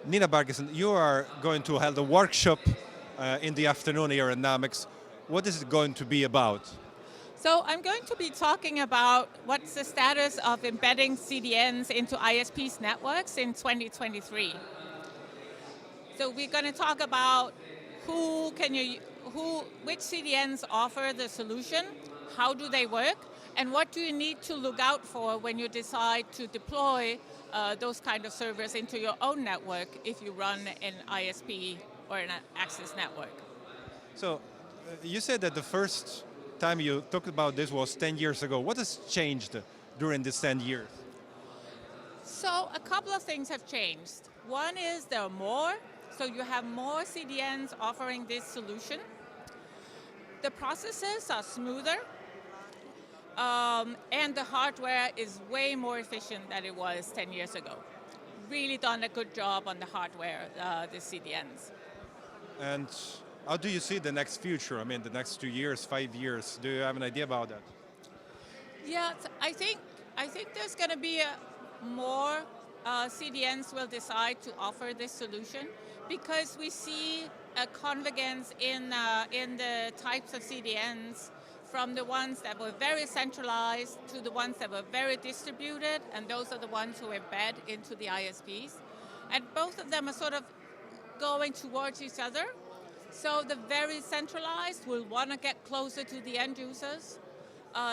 Nina Bargisen, you are going to hold a workshop in the afternoon here at Namex. What is it going to be about? So I'm going to be talking about what's the status of embedding CDNs into ISPs networks in 2023. So we're going to talk about which CDNs offer the solution, how do they work, and what do you need to look out for when you decide to deploy those kind of servers into your own network if you run an ISP or an access network. So, you said that the first time you talked about this was 10 years ago. What has changed during these 10 years? So a couple of things have changed. One is there are more, so you have more CDNs offering this solution. The processes are smoother, and the hardware is way more efficient than it was 10 years ago. Really done a good job on the hardware, the CDNs. And how do you see the next future? I mean, the next 2 years, 5 years. Do you have an idea about that? Yeah, I think there's going to be more CDNs will decide to offer this solution because we see a convergence in the types of CDNs from the ones that were very centralized to the ones that were very distributed, and those are the ones who embed into the ISPs. And both of them are sort of going towards each other. So the very centralized will want to get closer to the end users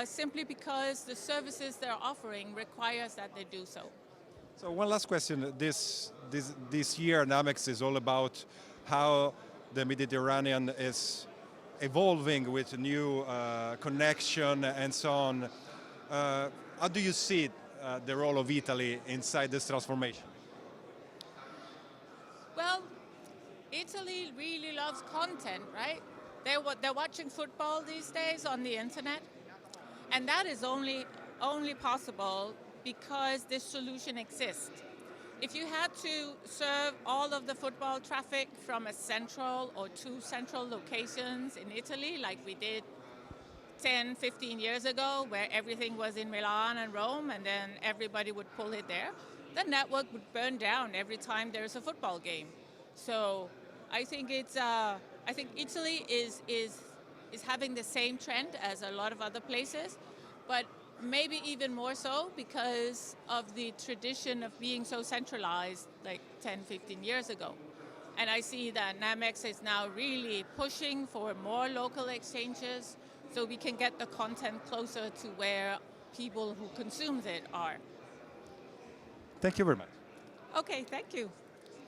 simply because the services they're offering requires that they do so. So one last question. This year, Namex is all about how the Mediterranean is evolving with new connection and so on. How do you see the role of Italy inside this transformation? Well, Italy really loves content, right? They're watching football these days on the internet, and that is only possible because this solution exists. If you had to serve all of the football traffic from a central or two central locations in Italy, like we did 10, 15 years ago, where everything was in Milan and Rome, and then everybody would pull it there, the network would burn down every time there's a football game. So I think I think Italy is having the same trend as a lot of other places, but maybe even more so because of the tradition of being so centralized like 10, 15 years ago. And I see that Namex is now really pushing for more local exchanges so we can get the content closer to where people who consume it are. Thank you very much. Okay, thank you.